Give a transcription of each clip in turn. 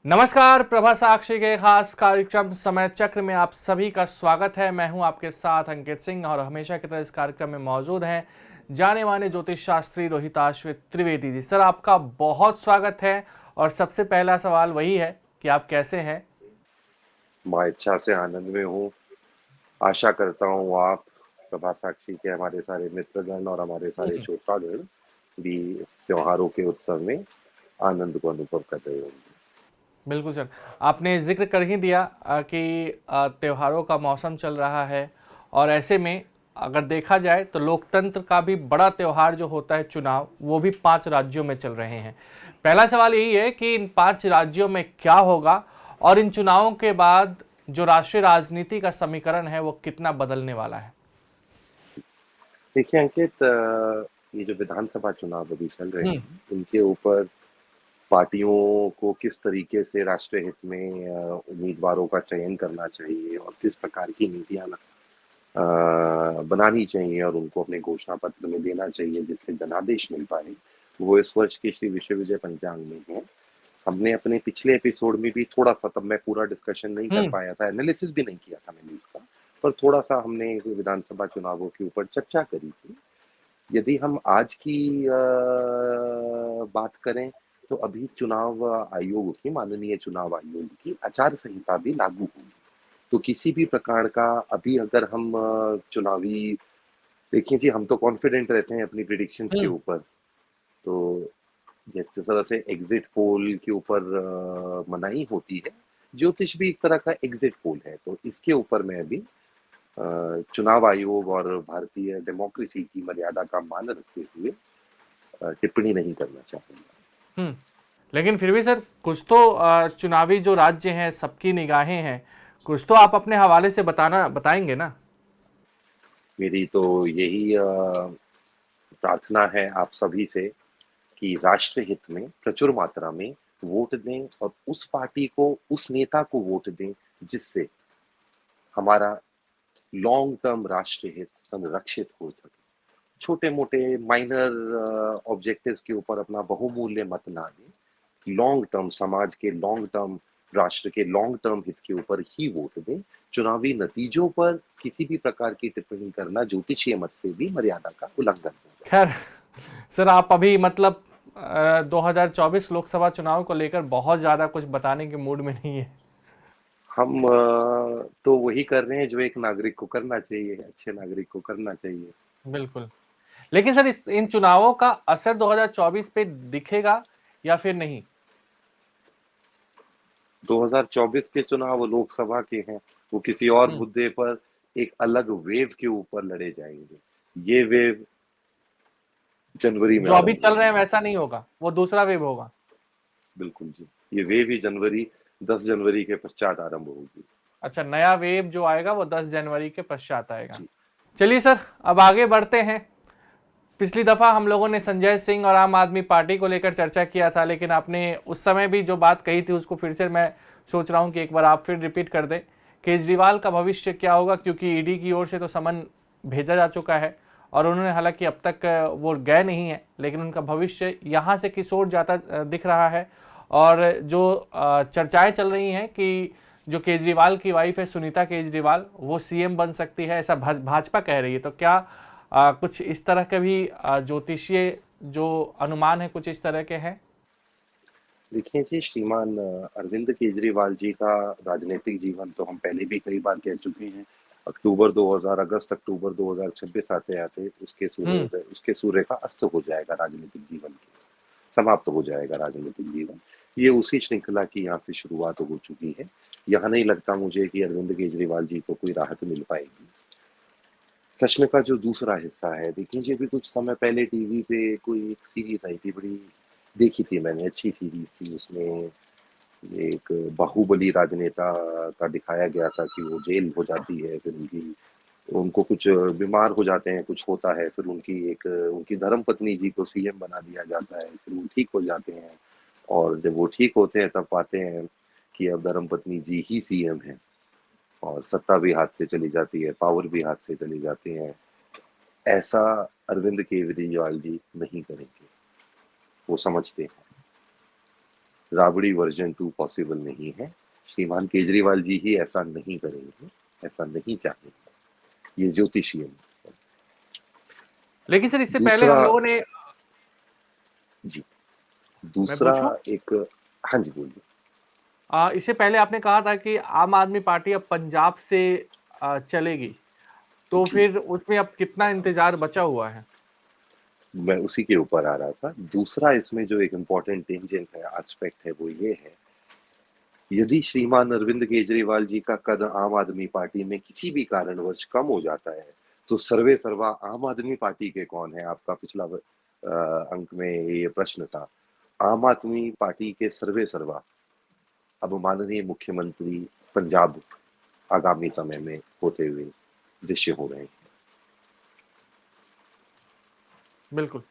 नमस्कार, प्रभा साक्षी के खास कार्यक्रम समय चक्र में आप सभी का स्वागत है। मैं हूं आपके साथ अंकित सिंह और हमेशा की तरह इस कार्यक्रम में मौजूद हैं जाने माने ज्योतिष शास्त्री रोहिताश्वित त्रिवेदी जी। सर, आपका बहुत स्वागत है और सबसे पहला सवाल वही है कि आप कैसे हैं? माँ इच्छा से आनंद में हूँ। आशा करता हूँ आप प्रभा साक्षी के हमारे सारे मित्रगण और हमारे सारे हम्म, श्रोतागण भी इस त्योहारों के उत्सव में आनंद को अनुभव कर रहे होंगे। बिल्कुल सर। आपने जिक्र कर ही दिया कि त्योहारों का मौसम चल रहा है और ऐसे में अगर देखा जाए तो लोकतंत्र का भी बड़ा त्योहार जो होता है चुनाव, वो भी 5 राज्यों में चल रहे हैं। पहला सवाल यही है कि इन 5 राज्यों में क्या होगा और इन चुनावों के बाद जो राष्ट्रीय राजनीति का समीकरण है वो कितना बदलने वाला है? देखिए अंकित, ये जो विधानसभा चुनाव अभी चल रहे हम्म। हैं, इनके ऊपर पार्टियों को किस तरीके से राष्ट्रीय हित में उम्मीदवारों का चयन करना चाहिए और किस प्रकार की नीतियां बनानी चाहिए और उनको अपने घोषणा पत्र में देना चाहिए जिससे जनादेश मिल पाए, वो इस वर्ष के श्री विश्व विजय पंचांग में है। हमने अपने पिछले एपिसोड में भी थोड़ा सा, तब मैं पूरा डिस्कशन नहीं कर हम्म। पाया था, एनालिसिस भी नहीं किया था मैंने इसका, पर थोड़ा सा हमने विधानसभा चुनावों के ऊपर चर्चा करी थी। यदि हम आज की बात करें तो अभी चुनाव आयोग की, माननीय चुनाव आयोग की आचार संहिता भी लागू होगी। तो किसी भी प्रकार का अभी अगर हम चुनावी, देखिए जी, हम तो कॉन्फिडेंट रहते हैं अपनी प्रिडिक्शंस के हम्म। ऊपर। तो जिस तरह से एग्जिट पोल के ऊपर मनाही होती है, ज्योतिष भी एक तरह का एग्जिट पोल है। तो इसके ऊपर मैं अभी चुनाव आयोग और भारतीय डेमोक्रेसी की मर्यादा का मान रखते हुए टिप्पणी नहीं करना चाहूंगा। हम्म। लेकिन फिर भी सर, कुछ तो चुनावी जो राज्य हैं सबकी निगाहें हैं, कुछ तो आप अपने हवाले से बताएंगे ना? मेरी तो यही प्रार्थना है आप सभी से कि राष्ट्र हित में प्रचुर मात्रा में वोट दें और उस पार्टी को, उस नेता को वोट दें जिससे हमारा लॉन्ग टर्म राष्ट्र हित संरक्षित हो सके। छोटे मोटे माइनर ऑब्जेक्टिव्स के ऊपर अपना बहुमूल्य मत ना दें। लॉन्ग टर्म समाज के, लॉन्ग टर्म राष्ट्र के लॉन्ग टर्म हित के ऊपर ही वोट दें। चुनावी नतीजों पर किसी भी प्रकार की टिप्पणी करना ज्योतिषीय मत से भी मर्यादा का उल्लंघन होगा। खैर सर, आप अभी मतलब 2024 लोकसभा चुनाव को लेकर बहुत ज़्यादा कुछ बताने के मूड में नहीं है। हम तो वही कर रहे हैं जो एक नागरिक को करना चाहिए, अच्छे नागरिक को करना चाहिए। बिल्कुल। लेकिन सर, इस इन चुनावों का असर 2024 पे दिखेगा या फिर नहीं? 2024 के चुनाव लोकसभा के हैं, वो किसी और हम्म। मुद्दे पर एक अलग वेव के ऊपर लड़े जाएंगे। ये वेव जनवरी में जो अभी आरंभ चल रहे हैं होगी। वैसा नहीं होगा, वो दूसरा वेव होगा। बिल्कुल जी, ये वेव ही जनवरी, 10 जनवरी के पश्चात आरंभ होगी। अच्छा, नया वेव जो आएगा वो 10 जनवरी के पश्चात आएगा। जी। चलिए सर, अब आगे बढ़ते हैं। पिछली दफा हम लोगों ने संजय सिंह और आम आदमी पार्टी को लेकर चर्चा किया था, लेकिन आपने उस समय भी जो बात कही थी उसको फिर से मैं सोच रहा हूं कि एक बार आप फिर रिपीट कर दें। केजरीवाल का भविष्य क्या होगा, क्योंकि ईडी की ओर से तो समन भेजा जा चुका है और उन्होंने, हालांकि अब तक वो गए नहीं है, लेकिन उनका भविष्य यहाँ से किस ओर जाता दिख रहा है। और जो चर्चाएं चल रही हैं कि जो केजरीवाल की वाइफ है सुनीता केजरीवाल, वो सीएम बन सकती है, ऐसा भाजपा कह रही है। तो क्या कुछ इस तरह के भी ज्योतिषीय जो अनुमान है कुछ इस तरह के हैं? देखिए जी, श्रीमान अरविंद केजरीवाल जी का राजनीतिक जीवन तो हम पहले भी कई बार कह चुके हैं। अगस्त अक्टूबर 2026 आते आते हम्म। उसके सूर्य का अस्त हो जाएगा राजनीतिक जीवन के, समाप्त हो जाएगा राजनीतिक जीवन। ये उसी श्रृंखला की यहाँ से शुरुआत हो चुकी है। यहाँ नहीं लगता मुझे कि अरविंद केजरीवाल जी को कोई राहत मिल पाएगी। प्रश्न का जो दूसरा हिस्सा है, देखिए जी, अभी कुछ समय पहले टीवी पे कोई एक सीरीज आई थी, बड़ी देखी थी मैंने, अच्छी सीरीज थी। उसमें एक बाहुबली राजनेता का दिखाया गया था कि वो जेल हो जाती है, फिर उनको कुछ बीमार हो जाते हैं, कुछ होता है, फिर उनकी धर्म पत्नी जी को सीएम बना दिया जाता है, फिर वो ठीक हो जाते हैं। और जब वो ठीक होते हैं तब पाते हैं कि अब धर्म पत्नी जी ही सीएम है और सत्ता भी हाथ से चली जाती है, पावर भी हाथ से चली जाती है। ऐसा अरविंद केजरीवाल जी नहीं करेंगे, वो समझते हैं। राबड़ी वर्जन 2 पॉसिबल नहीं है। श्रीमान केजरीवाल जी ही ऐसा नहीं करेंगे, ऐसा नहीं चाहेंगे। ये ज्योतिषीय है। लेकिन सर इससे पहले दूसरा हम लोगों ने, जी, मैं दूसरा पूछूं? एक हाँ जी, बोलिए। इससे पहले आपने कहा था कि आम आदमी पार्टी अब पंजाब से चलेगी, तो जी, फिर उसमें अब कितना इंतजार बचा हुआ है? मैं उसी के ऊपर आ रहा था। दूसरा इसमें जो एक इम्पोर्टेंट टेंजेंट है, एस्पेक्ट है, वो ये है, यदि श्रीमान अरविंद केजरीवाल जी का कद आम आदमी पार्टी में किसी भी कारणवश कम हो जाता है, तो सर्वे सर्वा आम आदमी पार्टी के कौन है? आपका पिछला अंक में ये प्रश्न था। आम आदमी पार्टी के सर्वे सर्वा अब माननीय मुख्यमंत्री पंजाब आगामी समय में होते हुए दृश्य हो रहे हैं। बिल्कुल।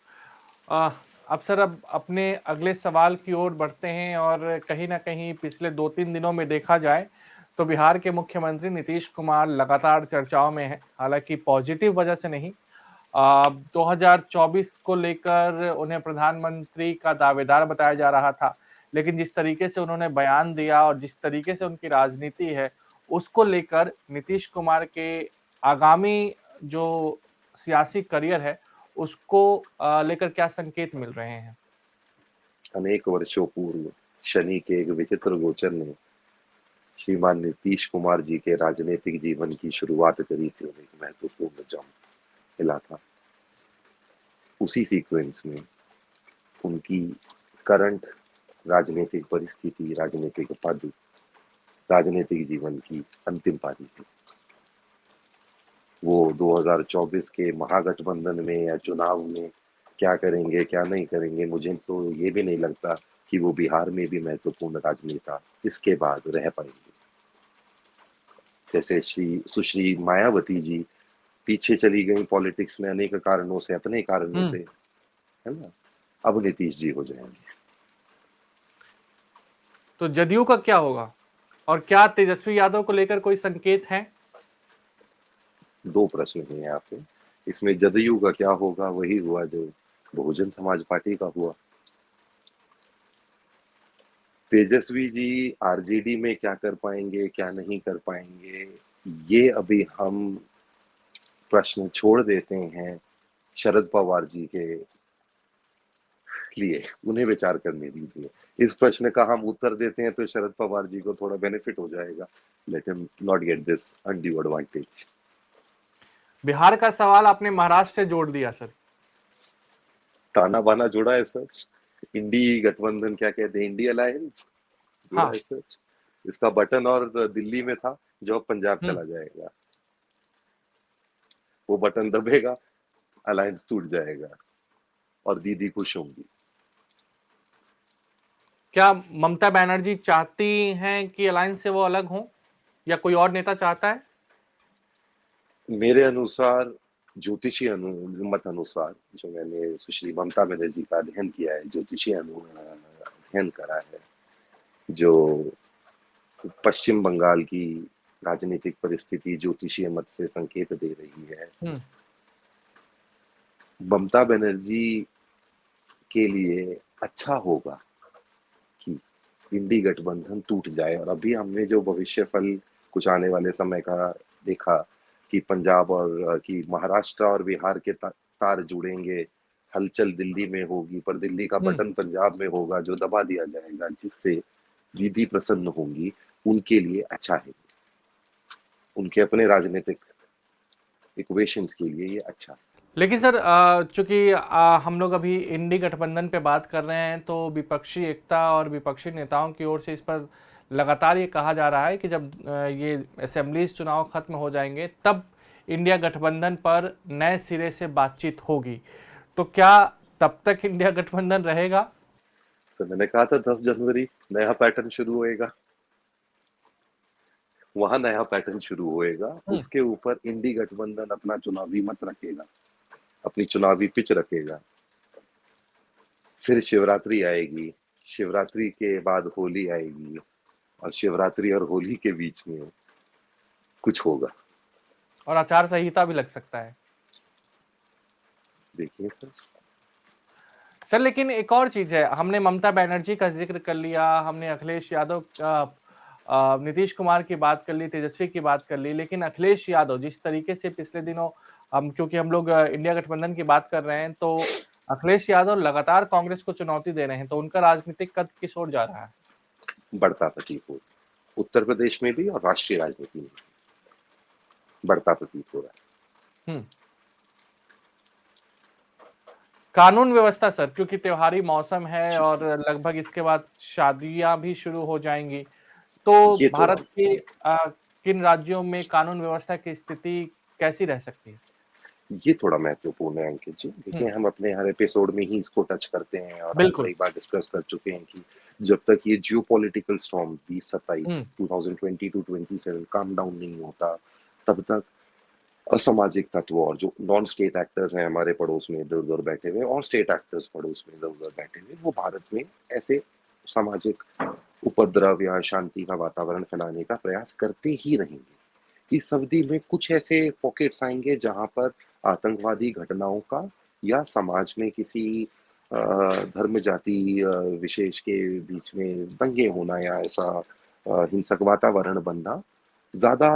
अ, अब सर अब अपने अगले सवाल की ओर बढ़ते हैं, और कहीं न कहीं पिछले 2-3 दिनों में देखा जाए, तो बिहार के मुख्यमंत्री नीतीश कुमार लगातार चर्चाओं में हैं, हालाँकि पॉजिटिव वजह से नहीं। 2024 को लेकर उन्हें प्रधानमंत्री का दावेदार बताया जा रहा था, लेकिन जिस तरीके से उन्होंने बयान दिया और जिस तरीके से उनकी राजनीति है, उसको लेकर नीतीश कुमार के आगामी जो सियासी करियर है, उसको लेकर क्या संकेत मिल रहे हैं? अनेक वर्षों पूर्व शनि के एक विचित्र गोचर ने श्रीमान नीतीश कुमार जी के राजनीतिक जीवन की शुरुआत करी थी और एक महत्वपूर्ण जंप मिला था। उसी सीक्वेंस में उनकी करंट राजनीतिक परिस्थिति, राजनीतिक पद, राजनीतिक जीवन की अंतिम पारी थी। वो 2024 के महागठबंधन में या चुनाव में क्या करेंगे, क्या नहीं करेंगे, मुझे तो ये भी नहीं लगता कि वो बिहार में भी महत्वपूर्ण राजनेता इसके बाद रह पाएंगे। जैसे सुश्री मायावती जी पीछे चली गई पॉलिटिक्स में अनेक कारणों से, अपने कारणों हुँ। से, है ना? अब नीतीश जी हो जाएंगे। तो जदयू का क्या होगा? और क्या तेजस्वी यादव को लेकर कोई संकेत हैं? दो प्रश्न हैं यहाँ पे। इसमें जदयू का क्या होगा, वही हुआ जो बहुजन समाज पार्टी का हुआ। तेजस्वी जी आरजेडी में क्या कर पाएंगे, क्या नहीं कर पाएंगे, ये अभी हम प्रश्न छोड़ देते हैं शरद पवार जी के लिए। उन्हें विचार करने दीजिए। इस प्रश्न का हम उत्तर देते हैं तो शरद पवार जी को थोड़ा बेनिफिट हो जाएगा। Let him not get this undue advantage. Bihar का सवाल आपने महाराष्ट्र से जोड़ दिया सर। ताना बाना जुड़ा है सर। इंडी गठबंधन क्या कहते हैं, इंडी अलायंस जुड़ा है हाँ। सर। इसका बटन और दिल्ली में था, जो अब पंजाब हुँ। चला जाएगा। वो बटन दबेगा, अलायंस टूट जाएगा और दीदी खुश होंगी। क्या ममता बनर्जी चाहती हैं कि अलायंस से वो अलग हों, या कोई और नेता चाहता है? मेरे अनुसार, ज्योतिषी मत अनुसार, जो मैंने सुश्री ममता बनर्जी का अध्ययन किया है, ज्योतिषी अध्ययन करा है, जो पश्चिम बंगाल की राजनीतिक परिस्थिति ज्योतिषीय मत से संकेत दे रही है, हुँ। ममता बनर्जी के लिए अच्छा होगा कि इंडी गठबंधन टूट जाए। और अभी हमने जो भविष्य फल कुछ आने वाले समय का देखा कि पंजाब और कि महाराष्ट्र और बिहार के तार जुड़ेंगे, हलचल दिल्ली में होगी, पर दिल्ली का हुँ। बटन पंजाब में होगा जो दबा दिया जाएगा, जिससे दीदी प्रसन्न होंगी। उनके लिए अच्छा है, उनके अपने राजनीतिक इक्वेशंस के लिए ये अच्छा है। लेकिन सर चूँकि हम लोग अभी इंडी गठबंधन पे बात कर रहे हैं, तो विपक्षी एकता और विपक्षी नेताओं की ओर से इस पर लगातार ये कहा जा रहा है कि जब ये असेंबलीज़ चुनाव खत्म हो जाएँगे, तब इंडिया गठबंधन पर नए सिरे से बातचीत होगी। तो क्या तब तक इंडिया गठबंधन रहेगा? तो मैंने कहा था 10 जनवरी नया पैटर्न शुरू होएगा, वहां नया पैटर्न शुरू होएगा। हुँ। उसके ऊपर इंडी गठबंधन अपना चुनावी मत रखेगा, अपनी चुनावी पिच रखेगा। फिर शिवरात्रि आएगी, शिवरात्रि के बाद होली आएगी, और शिवरात्रि और होली के बीच में कुछ होगा। और आचार संहिता भी लग सकता है। देखिए सर। सर लेकिन एक और चीज़ है, हमने ममता बनर्जी का ज़िक्र कर लिया, हमने अखिलेश यादव नीतीश कुमार की बात कर ली, तेजस्वी की बात कर ली, लेकिन अखिलेश यादव जिस तरीके से पिछले दिनों हम क्योंकि हम लोग इंडिया गठबंधन की बात कर रहे हैं, तो अखिलेश यादव लगातार कांग्रेस को चुनौती दे रहे हैं, तो उनका राजनीतिक कद किस ओर जा रहा है? बढ़ता प्रतीत हो उत्तर प्रदेश में भी और राष्ट्रीय राजनीति में बढ़ता प्रतीत हो रहा है। हुँ। कानून व्यवस्था सर, क्योंकि त्योहारी मौसम है जी, और लगभग इसके बाद शादियाँ भी शुरू हो जाएँगी। तो ये थोड़ा भारत के किन राज्यों में कानून व्यवस्था की स्थिति कैसी रह सकती है? ये थोड़ा महत्वपूर्ण है अंकित जी। हुँ, देखिए, हम अपने हर एपिसोड में ही इसको टच करते हैं और हम बिल्कुल। कई बार डिस्कस कर चुके हैं कि जब तक ये geopolitical storm 2027 hmm, 2020 to 27 calm down नहीं होता, तब तक असामाजिक तत्व और जो नॉन स्टेट एक्टर्स हैं हमारे पड़ोस में इधर-उधर बैठे हुए और स्टेट एक्टर्स पड़ोस में इधर-उधर बैठे हुए, वो भारत में ऐसे सामाजिक उपद्रव या अशांति का वातावरण फैलाने का प्रयास करते ही रहेंगे। इस अवधि में कुछ ऐसे पॉकेट्स आएँगे जहाँ पर आतंकवादी घटनाओं का या समाज में किसी धर्म जाति विशेष के बीच में दंगे होना या ऐसा हिंसक वातावरण बनना ज़्यादा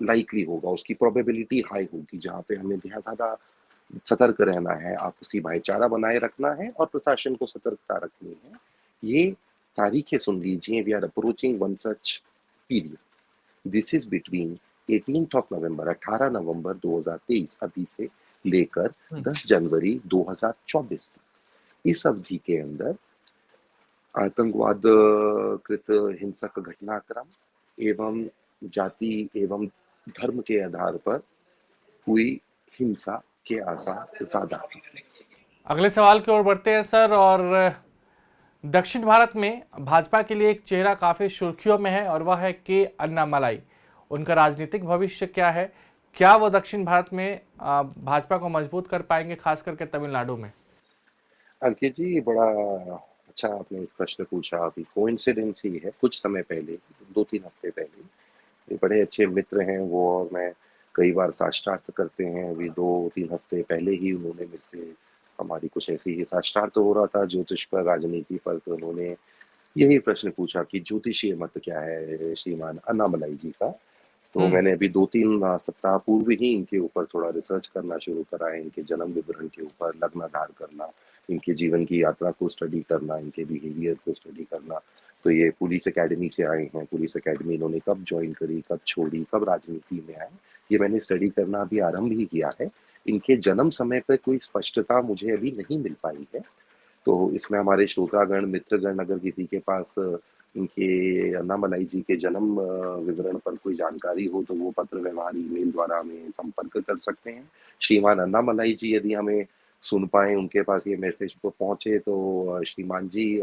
लाइकली होगा, उसकी प्रोबेबिलिटी हाई होगी, जहाँ पे हमें ज़्यादा सतर्क रहना है, आपसी भाईचारा बनाए रखना है और प्रशासन को सतर्कता रखनी है। ये तारीखें सुन लीजिए, we are approaching one such period. This is between 18th of November 18 नवंबर 2023 अभी से लेकर हुँ। 10 जनवरी 2024 तक। इस अवधि के अंदर आतंकवाद कृत हिंसक घटनाक्रम एवं जाति एवं धर्म के आधार पर हुई हिंसा के आसार ज़्यादा हैं। अगले सवाल की ओर बढ़ते हैं सर और दक्षिण भारत में भाजपा के लिए एक चेहरा काफ़ी सुर्खियों में है और वह है के अन्नामलाई। उनका राजनीतिक भविष्य क्या है? क्या वो दक्षिण भारत में भाजपा को मजबूत कर पाएँगे, खास करके तमिलनाडु में? अंकित जी, ये बड़ा अच्छा आपने प्रश्न पूछा। अभी कोइंसिडेंस ही है, कुछ समय पहले, 2-3 हफ्ते पहले, ये बड़े अच्छे मित्र हैं वो और मैं कई बार साक्षात करते हैं। अभी 2-3 हफ्ते पहले ही उन्होंने मेरे से हमारी कुछ ऐसी ही साक्षात हो रहा था ज्योतिष पर, राजनीति पर, तो उन्होंने यही प्रश्न पूछा कि ज्योतिषीय मत क्या है श्रीमान अन्नामलाई जी का। तो हुँ, मैंने अभी 2-3 सप्ताह पूर्व ही इनके ऊपर थोड़ा रिसर्च करना शुरू करा है, इनके जन्म विवरण के ऊपर लग्नाधार करना, इनके जीवन की यात्रा को स्टडी करना, इनके बिहेवियर को स्टडी करना। तो ये पुलिस अकेडमी से आए हैं, पुलिस अकेडमी इन्होंने कब जॉइन करी, कब छोड़ी, कब राजनीति में आए, ये मैंने स्टडी करना अभी आरंभ ही किया है। इनके जन्म समय पे कोई स्पष्टता मुझे अभी नहीं मिल पाई है। तो इसमें हमारे श्रोतागण, मित्रगण अगर किसी के पास इनके अन्नामलाई जी के जन्म विवरण पर कोई जानकारी हो तो वो पत्र व्यवहार, ईमेल द्वारा हमें संपर्क कर सकते हैं। श्रीमान अन्नामलाई जी यदि हमें सुन पाएँ, उनके पास ये मैसेज को पहुँचे तो श्रीमान जी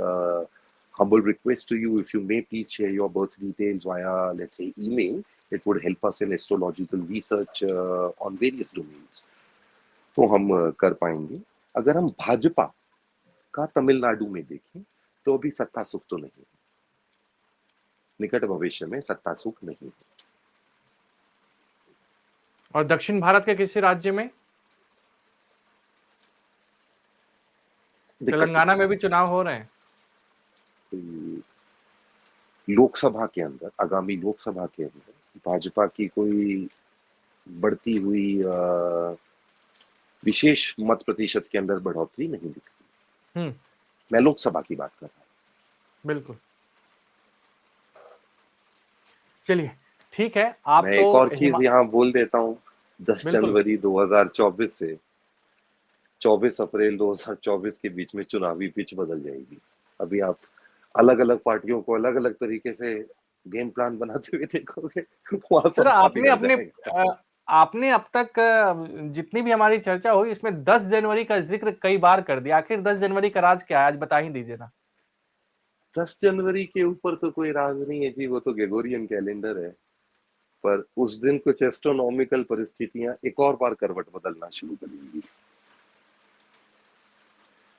humble request to you if you may please share your birth details via let's say email. It would help us in astrological research on various domains. तो हम कर पाएँगे। अगर हम भाजपा का तमिलनाडु में देखें तो अभी सत्ता सुख तो नहीं है। निकट भविष्य में सत्ता सुख नहीं है। और दक्षिण भारत के किसी राज्य में? दिक्कत तो तेलंगाना में भी चुनाव हो रहे हैं। लोकसभा के अंदर आगामी लोकसभा के अंदर भाजपा की कोई बढ़ती हुई विशेष मत प्रतिशत के अंदर बढ़ोतरी नहीं दिख रही। हुँ, मैं लोकसभा की बात कर रहा हूँ। बिल्कुल। चलिए, ठीक है, आप मैं तो एक और हिमा चीज़ यहाँ बोल देता हूँ, 10 बिल्कुल। जनवरी 2024 से 24 अप्रैल 2024 के बीच में चुनावी पिच बदल जाएगी। अभी आप अलग-अलग पार्टियों को अलग-अलग तरीके से गेम प्लान बनाते हुए देखोगे, वहाँ सर सबका बिगड़ जाएगा। आपने अब तक जितनी भी हमारी चर्चा हुई इसमें 10 जनवरी का ज़िक्र कई बार कर दिया। आखिर 10 जनवरी का राज क्या है? आज बता ही दीजिए ना। 10 जनवरी के ऊपर तो कोई राज नहीं है जी, वो तो ग्रेगोरियन कैलेंडर है। पर उस दिन कुछ एस्ट्रोनॉमिकल परिस्थितियां एक और बार करवट बदलना शुरू करेंगी।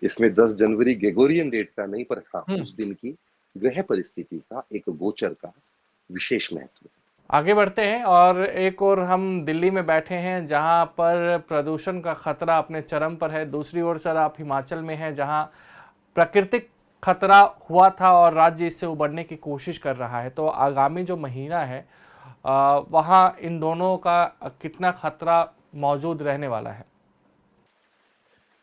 इसमें 10 जनवरी ग्रेगोरियन डेट का नहीं, पर हाँ, हुँ। उस दिन की ग्रह परिस्थिति का एक गोचर का विशेष महत्व है। आगे बढ़ते हैं और एक ओर हम दिल्ली में बैठे हैं जहां पर प्रदूषण का खतरा अपने चरम पर है। दूसरी ओर सर आप हिमाचल में हैं जहां प्राकृतिक खतरा हुआ था और राज्य इससे उबरने की कोशिश कर रहा है, तो आगामी जो महीना है वहाँ इन दोनों का कितना खतरा मौजूद रहने वाला है?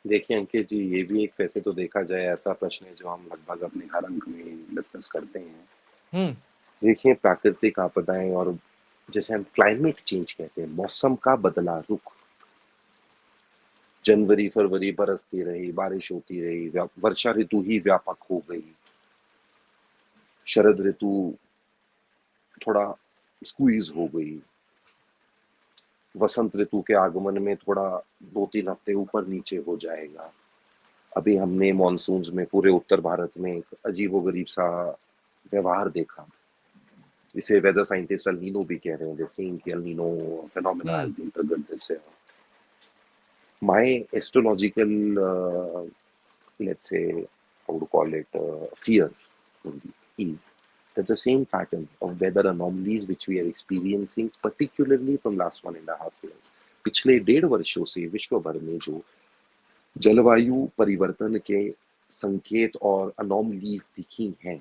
देखिए अंकित जी, ये भी एक वैसे तो देखा जाए ऐसा प्रश्न है जो हम लगभग अपने हर अंक में डिस्कस करते हैं। हम्म। देखिए प्राकृतिक आपदाएं और जैसे हम क्लाइमेट चेंज कहते हैं, मौसम का बदला रुख, जनवरी फरवरी बरसती रही, बारिश होती रही, वर्षा ऋतु ही व्यापक हो गई, शरद ऋतु थोड़ा स्क्वीज हो गई, वसंत ऋतु के आगमन में थोड़ा 2-3 हफ्ते ऊपर नीचे हो जाएगा। अभी हमने मॉनसून्स में पूरे उत्तर भारत में एक अजीबोगरीब सा व्यवहार देखा, जिसे वेदर साइंटिस्ट अल नीनो भी कह रहे हैं, जैसे कि El Nino phenomena has hmm. been triggered this year. My astrological, let's say, how to call it, fear is that the same pattern of weather anomalies which we are experiencing, particularly from last 1.5 years, पिछले 1.5 वर्षों से विश्व भर में जो जलवायु परिवर्तन के संकेत और अनोमलीज दिखी हैं,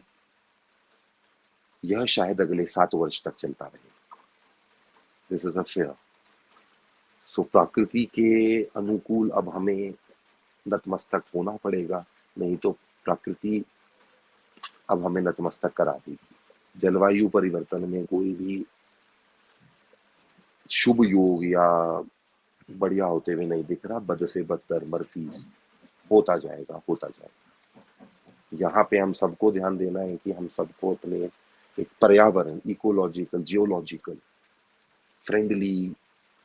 यह शायद अगले 7 वर्ष तक चलता रहे। This is a fair. सो प्रकृति के अनुकूल अब हमें नतमस्तक होना पड़ेगा, नहीं तो प्रकृति अब हमें नतमस्तक करा देगी। जलवायु परिवर्तन में कोई भी शुभ योग या बढ़िया होते हुए नहीं दिख रहा, बद से बदतर मर्फीज होता जाएगा, होता जाएगा। यहाँ पे हम सबको ध्यान देना है कि हम सबको अपने एक पर्यावरण, इकोलॉजिकल, जियोलॉजिकल फ्रेंडली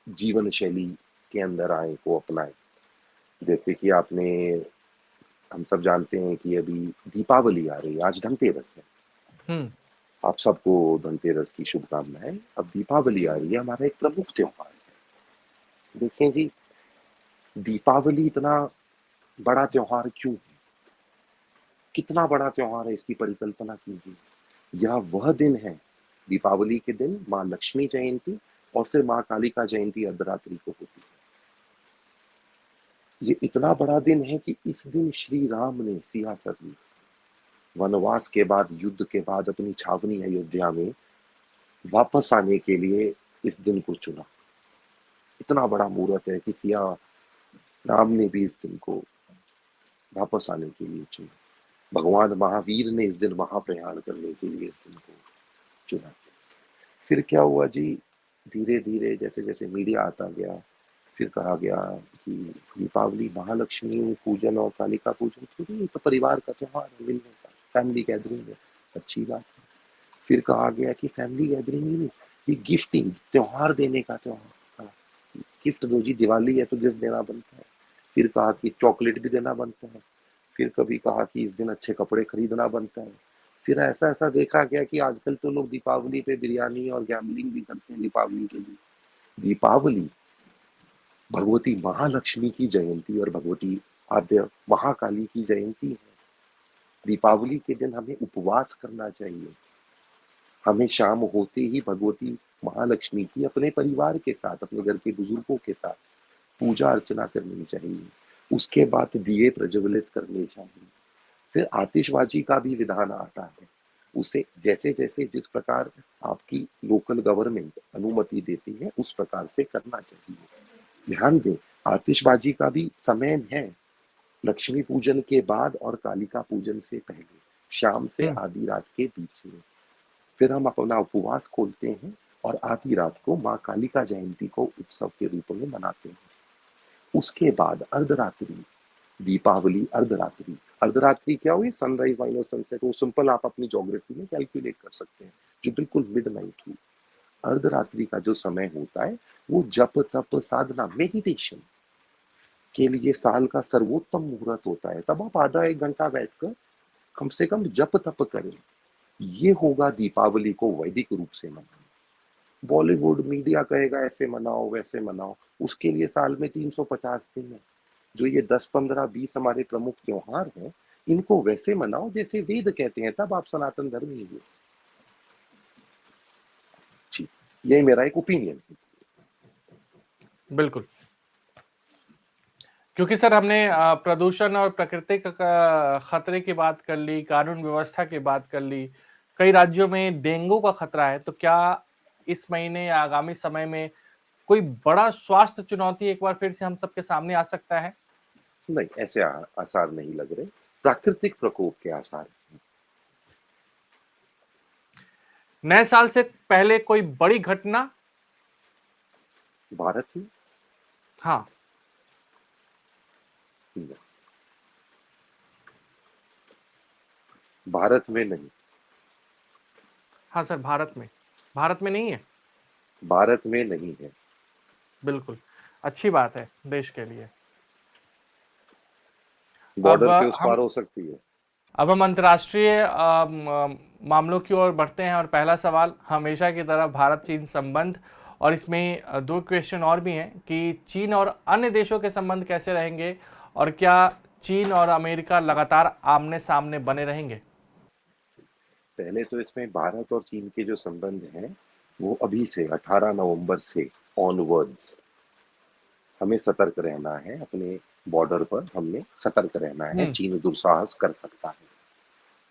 जीवन शैली के अंदर आए, को अपनाएं। जैसे कि आपने, हम सब जानते हैं कि अभी दीपावली आ रही है, आज धनतेरस है। हम्म। आप सबको धनतेरस की शुभकामनाएं। अब दीपावली आ रही है, हमारा एक प्रमुख त्योहार है। देखें जी, दीपावली इतना बड़ा त्योहार क्यों है? कितना बड़ा त्योहार है, इसकी परिकल्पना कीजिए। यह वह दिन है, दीपावली के दिन माँ लक्ष्मी जयंती और फिर माँ कालिका जयंती अर्धरात्रि को होती है। ये इतना बड़ा दिन है कि इस दिन श्री राम ने सियासत में वनवास के बाद, युद्ध के बाद अपनी छावनी अयोध्या में वापस आने के लिए इस दिन को चुना। इतना बड़ा मुहूर्त है कि सिया राम ने भी इस दिन को वापस आने के लिए चुना। भगवान महावीर ने इस दिन महाप्रयाण करने के लिए इस दिन को चुना। फिर क्या हुआ जी, धीरे धीरे जैसे जैसे मीडिया आता गया, फिर कहा गया कि दीपावली महालक्ष्मी पूजन और कालिका पूजन थोड़ी, ये तो परिवार का त्योहार है, मिलने का, फैमिली गैदरिंग है, अच्छी बात है। फिर कहा गया कि फैमिली गैदरिंग ही नहीं, ये गिफ्टिंग, त्योहार देने का त्योहार। हाँ, गिफ्ट दो जी, दिवाली है तो गिफ्ट देना बनता है। फिर कहा कि चॉकलेट भी देना बनता है। फिर कभी कहा कि इस दिन अच्छे कपड़े खरीदना बनता है। फिर ऐसा ऐसा देखा गया कि आजकल तो लोग दीपावली पे बिरयानी और गैम्बलिंग भी करते हैं दीपावली के लिए। दीपावली भगवती महालक्ष्मी की जयंती और भगवती आद्य महाकाली की जयंती है। दीपावली के दिन हमें उपवास करना चाहिए। हमें शाम होते ही भगवती महालक्ष्मी की अपने परिवार के साथ, अपने घर के बुजुर्गों के साथ पूजा अर्चना करनी चाहिए। उसके बाद दिए प्रज्वलित करने चाहिए। फिर आतिशबाजी का भी विधान आता है। उसे जैसे जैसे जिस प्रकार आपकी लोकल गवर्नमेंट अनुमति देती है, उस प्रकार से करना चाहिए। ध्यान दें, आतिशबाजी का भी समय है, लक्ष्मी पूजन के बाद और कालिका पूजन से पहले, शाम से हम्म। आधी रात के बीच में। फिर हम अपना उपवास खोलते हैं और आधी रात को माँ कालिका जयंती को उत्सव के रूप में मनाते हैं। उसके बाद अर्धरात्रि, दीपावली अर्धरात्रि। अर्धरात्रि क्या हुई? Sunrise minus sunset. वो सिंपल आप अपनी ज्योग्राफी में कैलकुलेट कर सकते हैं, जो बिल्कुल मिडनाइट हुई। अर्धरात्रि का जो समय होता है, वो जप तप साधना मेडिटेशन के लिए साल का सर्वोत्तम मुहूर्त होता है। तब आप आधा एक घंटा बैठकर कम से कम जप तप करें। ये होगा दीपावली को वैदिक रूप से मनाना। बॉलीवुड मीडिया कहेगा ऐसे मनाओ वैसे मनाओ, उसके लिए साल में 350 दिन है। जो ये 10 15 20 हमारे प्रमुख त्योहार हैं, इनको वैसे मनाओ जैसे वेद कहते हैं, तब आप सनातन धर्मी हो। जी, ये मेरा एक ओपिनियन है। बिल्कुल। क्योंकि सर हमने प्रदूषण और प्राकृतिक खतरे की बात कर ली, कानून व्यवस्था की बात कर ली, कई राज्यों में डेंगू का खतरा है, तो क्या इस महीने या आगामी समय में कोई बड़ा स्वास्थ्य चुनौती एक बार फिर से हम सबके सामने आ सकता है? नहीं, ऐसे आसार नहीं लग रहे। प्राकृतिक प्रकोप के आसार। नए साल से पहले कोई बड़ी घटना? भारत में हाँ। नहीं, भारत में नहीं। हाँ सर, भारत में। भारत में नहीं है? भारत में नहीं है। बिल्कुल, अच्छी बात है देश के लिए। अब बॉर्डर के उस हम पार हो सकती है। अब हम अंतर्राष्ट्रीय मामलों की ओर बढ़ते हैं और पहला सवाल हमेशा की तरह भारत चीन संबंध, और इसमें दो क्वेश्चन और भी हैं कि चीन और अन्य देशों के संबंध कैसे रहेंगे और क्या चीन और अमेरिका लगातार आमने सामने बने रहेंगे? पहले तो इसमें भारत और चीन के जो संबंध हैं वो अभी से 18 नवंबर से ऑनवर्ड्स हमें सतर्क रहना है। अपने बॉर्डर पर हमने सतर्क रहना है। हम्म। चीन दुस्साहस कर सकता है।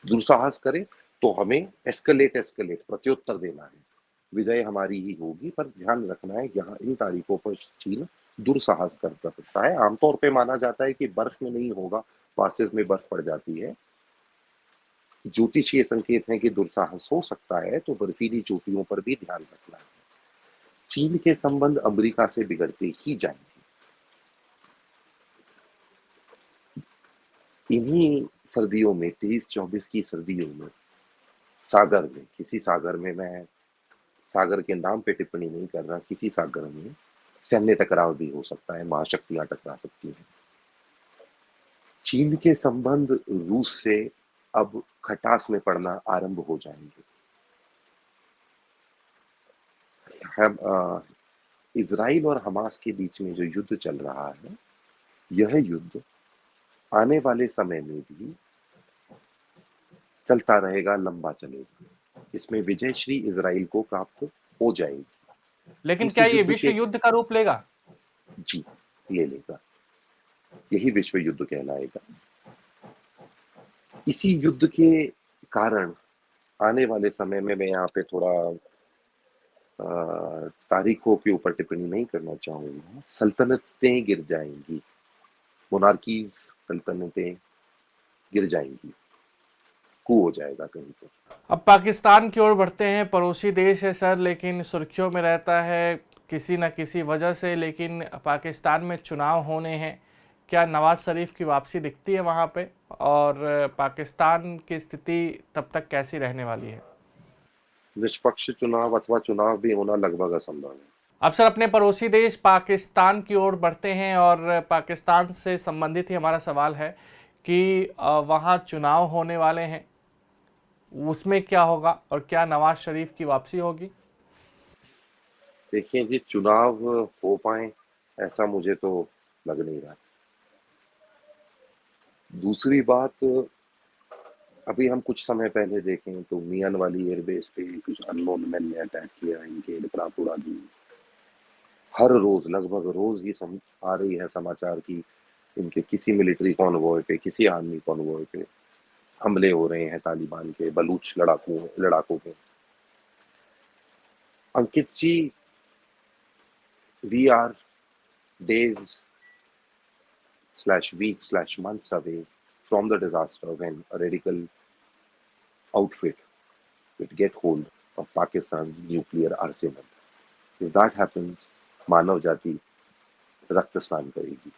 दुस्साहस करे तो हमें एस्केलेट एस्केलेट प्रत्युत्तर देना है। विजय हमारी ही होगी, पर ध्यान रखना है यहाँ इन तारीखों पर चीन दुस्साहस कर सकता है। आमतौर पे माना जाता है कि बर्फ में नहीं होगा, पासेस में बर्फ पड़ जाती है। ज्योतिषीय संकेत हैं कि दुस्साहस हो सकता है, तो बर्फीली चोटियों पर भी ध्यान रखना है। चीन के संबंध अमेरिका से बिगड़ते ही जाएंगे। इन्हीं सर्दियों में 23-24 की सर्दियों में सागर में, किसी सागर में, मैं सागर के नाम पे टिप्पणी नहीं कर रहा, किसी सागर में सैन्य टकराव भी हो सकता है। महाशक्तियां टकरा सकती हैं। चीन के संबंध रूस से अब खटास में पड़ना आरंभ हो जाएंगे। हम इजराइल और हमास के बीच में जो युद्ध चल रहा है, यह युद्ध आने वाले समय में भी चलता रहेगा, लंबा चलेगा। इसमें विजयश्री इजराइल को प्राप्त हो जाएगी। लेकिन इस क्या ये युद्ध विश्व के युद्ध का रूप लेगा? जी ले लेगा। यही विश्व युद्ध कहलाएगा। इसी युद्ध के कारण आने वाले समय में, मैं यहाँ पे थोड़ा तारीखों के ऊपर टिप्पणी नहीं करना चाहूंगा, सल्तनतें गिर जाएंगी। मोनार्कीज, सल्तनतें गिर जाएंगी। कू हो जाएगा कहीं पर। अब पाकिस्तान की ओर बढ़ते हैं। पड़ोसी देश है सर, लेकिन सुर्खियों में रहता है किसी न किसी वजह से। लेकिन पाकिस्तान में चुनाव होने हैं, क्या नवाज शरीफ की वापसी दिखती है वहाँ पे? और पाकिस्तान की स्थिति तब तक कैसी रहने वाली है? निष्पक्ष चुनाव अथवा चुनाव भी होना लगभग असंभव है। अब सर अपने पड़ोसी देश पाकिस्तान की ओर बढ़ते हैं और पाकिस्तान से संबंधित ही हमारा सवाल है कि वहाँ चुनाव होने वाले हैं, उसमें क्या होगा और क्या नवाज शरीफ की वापसी होगी? देखिए जी, चुनाव हो पाए ऐसा मुझे तो लग नहीं रहा। दूसरी बात, अभी हम कुछ समय पहले देखें तो मियान वाली एयरबेस पे कुछ अननोन मैन ने अटैक किया, इनके एयरक्राफ्ट उड़ा दी। हर रोज, लगभग रोज ही आ रही है समाचार की इनके किसी मिलिट्री कॉन्वॉय पे, किसी आर्मी कॉन्वॉय पे हमले हो रहे हैं तालिबान के, बलूच लड़ाकों के। Ankit ji, we are days slash weeks slash months away from the disaster when a radical outfit would get hold of Pakistan's nuclear arsenal. If that happens, मानव जाति रक्त स्नान करेगी।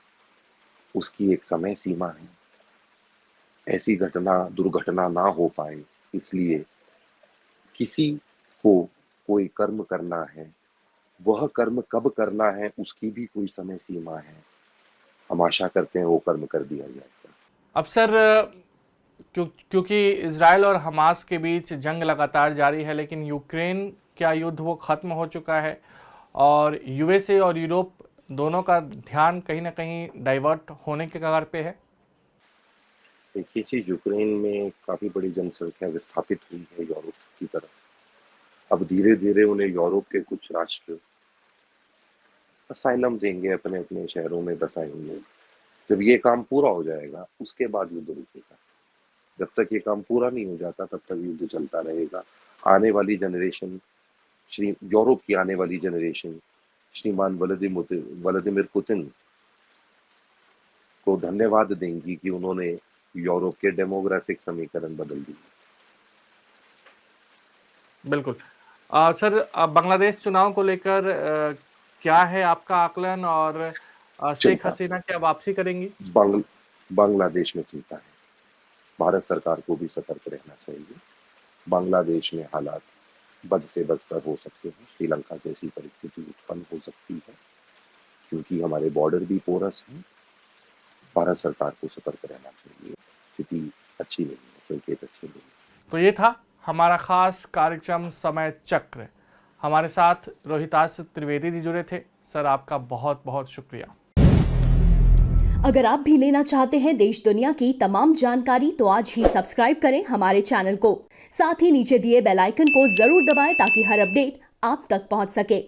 उसकी एक समय सीमा है। ऐसी घटना, दुर्घटना ना हो पाए, इसलिए किसी को कोई कर्म करना है, वह कर्म कब करना है उसकी भी कोई समय सीमा है। हम आशा करते हैं वो कर्म कर दिया जाएगा। अब सर क्योंकि इजराइल और हमास के बीच जंग लगातार जारी है, लेकिन यूक्रेन का युद्ध वो ख़त्म हो चुका है और यूएसए और यूरोप दोनों का ध्यान कहीं ना कहीं डाइवर्ट होने के कगार पे है। देखिए जी, यूक्रेन में काफी बड़ी जनसंख्या विस्थापित हुई है यूरोप की तरफ। अब धीरे धीरे उन्हें यूरोप के कुछ राष्ट्र असाइलम देंगे, अपने अपने शहरों में बसाएंगे। जब ये काम पूरा हो जाएगा उसके बाद युद्ध रुकेगा। जब तक ये काम पूरा नहीं हो जाता तब तक युद्ध चलता रहेगा। आने वाली जनरेशन, यूरोप की आने वाली जनरेशन श्रीमान व्लादिमीर पुतिन को धन्यवाद देंगी कि उन्होंने यूरोप के डेमोग्राफिक समीकरण बदल दिए। बिल्कुल। सर, बांग्लादेश चुनाव को लेकर क्या है आपका आकलन, और शेख चिंता, हसीना क्या वापसी करेंगी? बांग्लादेश में चिंता है। भारत सरकार को भी सतर्क रहना चाहिए। बांग्लादेश में हालात बद से बदतर हो सकते हैं। श्रीलंका जैसी परिस्थिति उत्पन्न हो सकती है, क्योंकि हमारे बॉर्डर भी पोरस हैं। भारत सरकार को सतर्क रहना चाहिए। स्थिति अच्छी नहीं है, संकेत अच्छे नहीं है। तो ये था हमारा खास कार्यक्रम समय चक्र। हमारे साथ रोहितास त्रिवेदी जी जुड़े थे। सर, आपका बहुत बहुत शुक्रिया। अगर आप भी लेना चाहते हैं देश दुनिया की तमाम जानकारी तो आज ही सब्सक्राइब करें हमारे चैनल को। साथ ही नीचे दिए बेल आइकन को जरूर दबाएं ताकि हर अपडेट आप तक पहुंच सके।